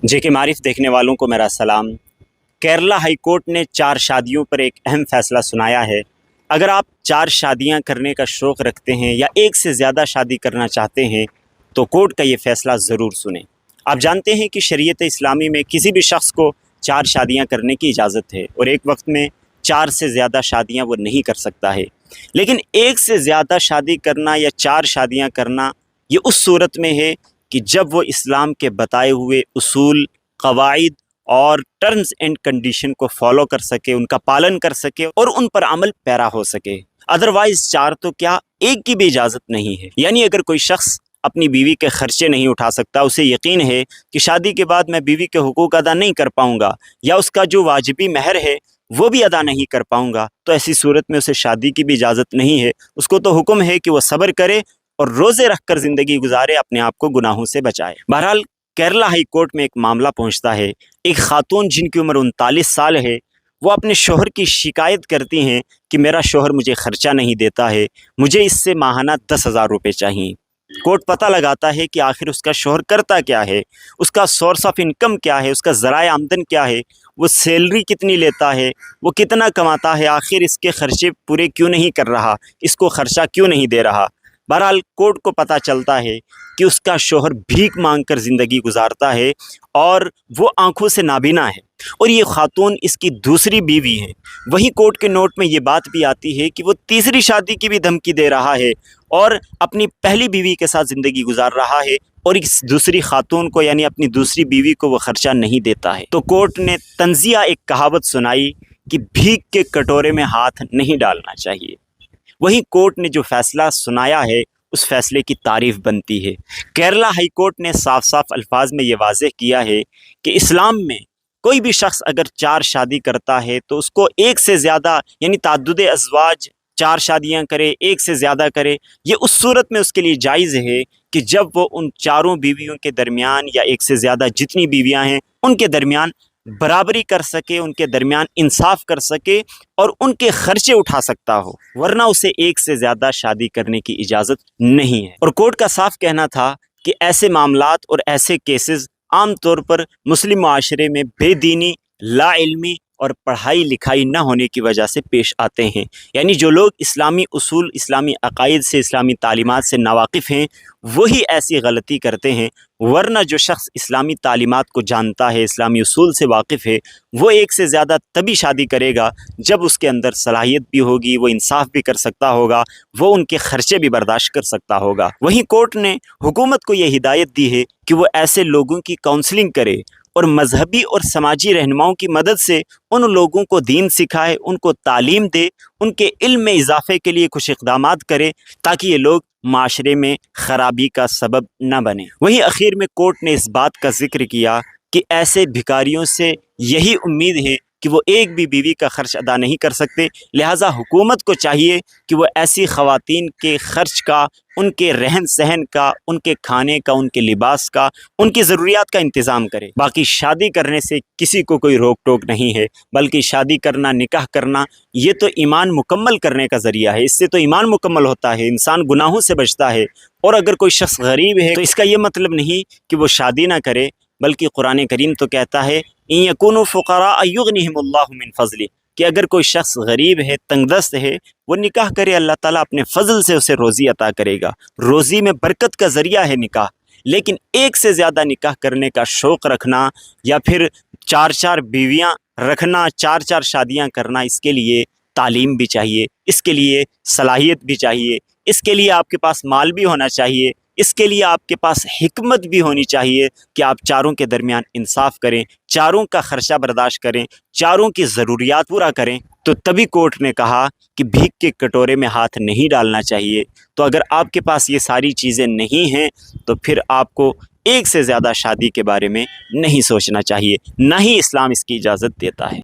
جے کے معارف دیکھنے والوں کو میرا سلام۔ کیرلا ہائی کورٹ نے 4 شادیوں پر ایک اہم فیصلہ سنایا ہے۔ اگر آپ 4 شادیاں کرنے کا شوق رکھتے ہیں یا ایک سے زیادہ شادی کرنا چاہتے ہیں تو کورٹ کا یہ فیصلہ ضرور سنیں۔ آپ جانتے ہیں کہ شریعت اسلامی میں کسی بھی شخص کو 4 شادیاں کرنے کی اجازت ہے اور ایک وقت میں 4 سے زیادہ شادیاں وہ نہیں کر سکتا ہے، لیکن ایک سے زیادہ شادی کرنا یا 4 شادیاں کرنا یہ اس صورت میں ہے کہ جب وہ اسلام کے بتائے ہوئے اصول، قواعد اور ٹرمز اینڈ کنڈیشن کو فالو کر سکے، ان کا پالن کر سکے اور ان پر عمل پیرا ہو سکے۔ ادروائز 4 تو کیا، ایک کی بھی اجازت نہیں ہے۔ یعنی اگر کوئی شخص اپنی بیوی کے خرچے نہیں اٹھا سکتا، اسے یقین ہے کہ شادی کے بعد میں بیوی کے حقوق ادا نہیں کر پاؤں گا یا اس کا جو واجبی مہر ہے وہ بھی ادا نہیں کر پاؤں گا، تو ایسی صورت میں اسے شادی کی بھی اجازت نہیں ہے۔ اس کو تو حکم ہے کہ وہ صبر کرے اور روزے رکھ کر زندگی گزارے، اپنے آپ کو گناہوں سے بچائے۔ بہرحال کیرلا ہائی کورٹ میں ایک معاملہ پہنچتا ہے۔ ایک خاتون جن کی عمر 39 سال ہے، وہ اپنے شوہر کی شکایت کرتی ہیں کہ میرا شوہر مجھے خرچہ نہیں دیتا ہے، مجھے اس سے ماہانہ 10,000 روپے چاہیے۔ کورٹ پتہ لگاتا ہے کہ آخر اس کا شوہر کرتا کیا ہے، اس کا سورس آف انکم کیا ہے، اس کا ذرائع آمدن کیا ہے، وہ سیلری کتنی لیتا ہے، وہ کتنا کماتا ہے، آخر اس کے خرچے پورے کیوں نہیں کر رہا، اس کو خرچہ کیوں نہیں دے رہا۔ بہرحال کورٹ کو پتہ چلتا ہے کہ اس کا شوہر بھیک مانگ کر زندگی گزارتا ہے اور وہ آنکھوں سے نابینا ہے، اور یہ خاتون اس کی دوسری بیوی ہے۔ وہیں کورٹ کے نوٹ میں یہ بات بھی آتی ہے کہ وہ تیسری شادی کی بھی دھمکی دے رہا ہے اور اپنی پہلی بیوی کے ساتھ زندگی گزار رہا ہے، اور اس دوسری خاتون کو یعنی اپنی دوسری بیوی کو وہ خرچہ نہیں دیتا ہے۔ تو کورٹ نے تنزیہ ایک کہاوت سنائی کہ بھیک کے کٹورے میں ہاتھ نہیں ڈالنا چاہیے۔ وہیں کورٹ نے جو فیصلہ سنایا ہے اس فیصلے کی تعریف بنتی ہے۔ کیرلا ہائی کورٹ نے صاف صاف الفاظ میں یہ واضح کیا ہے کہ اسلام میں کوئی بھی شخص اگر 4 شادی کرتا ہے تو اس کو ایک سے زیادہ یعنی تعدد ازواج 4 شادیاں کرے، ایک سے زیادہ کرے، یہ اس صورت میں اس کے لیے جائز ہے کہ جب وہ ان 4 بیویوں کے درمیان یا ایک سے زیادہ جتنی بیویاں ہیں ان کے درمیان برابری کر سکے، ان کے درمیان انصاف کر سکے اور ان کے خرچے اٹھا سکتا ہو، ورنہ اسے ایک سے زیادہ شادی کرنے کی اجازت نہیں ہے۔ اور کورٹ کا صاف کہنا تھا کہ ایسے معاملات اور ایسے کیسز عام طور پر مسلم معاشرے میں بے دینی، لا علمی اور پڑھائی لکھائی نہ ہونے کی وجہ سے پیش آتے ہیں۔ یعنی جو لوگ اسلامی اصول، اسلامی عقائد سے، اسلامی تعلیمات سے ناواقف ہیں وہی ایسی غلطی کرتے ہیں، ورنہ جو شخص اسلامی تعلیمات کو جانتا ہے، اسلامی اصول سے واقف ہے، وہ ایک سے زیادہ تبھی شادی کرے گا جب اس کے اندر صلاحیت بھی ہوگی، وہ انصاف بھی کر سکتا ہوگا، وہ ان کے خرچے بھی برداشت کر سکتا ہوگا۔ وہیں کورٹ نے حکومت کو یہ ہدایت دی ہے کہ وہ ایسے لوگوں کی کاؤنسلنگ کرے اور مذہبی اور سماجی رہنماؤں کی مدد سے ان لوگوں کو دین سکھائے، ان کو تعلیم دے، ان کے علم میں اضافے کے لیے کچھ اقدامات کرے تاکہ یہ لوگ معاشرے میں خرابی کا سبب نہ بنے۔ وہیں اخیر میں کورٹ نے اس بات کا ذکر کیا کہ ایسے بھکاریوں سے یہی امید ہے کہ وہ ایک بھی بیوی کا خرچ ادا نہیں کر سکتے، لہٰذا حکومت کو چاہیے کہ وہ ایسی خواتین کے خرچ کا، ان کے رہن سہن کا، ان کے کھانے کا، ان کے لباس کا، ان کی ضروریات کا انتظام کرے۔ باقی شادی کرنے سے کسی کو کوئی روک ٹوک نہیں ہے، بلکہ شادی کرنا، نکاح کرنا یہ تو ایمان مکمل کرنے کا ذریعہ ہے، اس سے تو ایمان مکمل ہوتا ہے، انسان گناہوں سے بچتا ہے۔ اور اگر کوئی شخص غریب ہے تو اس کا یہ مطلب نہیں کہ وہ شادی نہ کرے، بلکہ قرآن کریم تو کہتا ہے ان یکونوا فقراء یغنہم اللہ من فضلہ، کہ اگر کوئی شخص غریب ہے، تنگ دست ہے، وہ نکاح کرے، اللہ تعالیٰ اپنے فضل سے اسے روزی عطا کرے گا۔ روزی میں برکت کا ذریعہ ہے نکاح، لیکن ایک سے زیادہ نکاح کرنے کا شوق رکھنا یا پھر 4 بیویاں رکھنا، 4 شادیاں کرنا، اس کے لیے تعلیم بھی چاہیے، اس کے لیے صلاحیت بھی چاہیے، اس کے لیے آپ کے پاس مال بھی ہونا چاہیے، اس کے لیے آپ کے پاس حکمت بھی ہونی چاہیے کہ آپ 4 کے درمیان انصاف کریں، 4 کا خرچہ برداشت کریں، 4 کی ضروریات پورا کریں۔ تو تبھی کورٹ نے کہا کہ بھیک کے کٹورے میں ہاتھ نہیں ڈالنا چاہیے۔ تو اگر آپ کے پاس یہ ساری چیزیں نہیں ہیں تو پھر آپ کو ایک سے زیادہ شادی کے بارے میں نہیں سوچنا چاہیے، نہ ہی اسلام اس کی اجازت دیتا ہے۔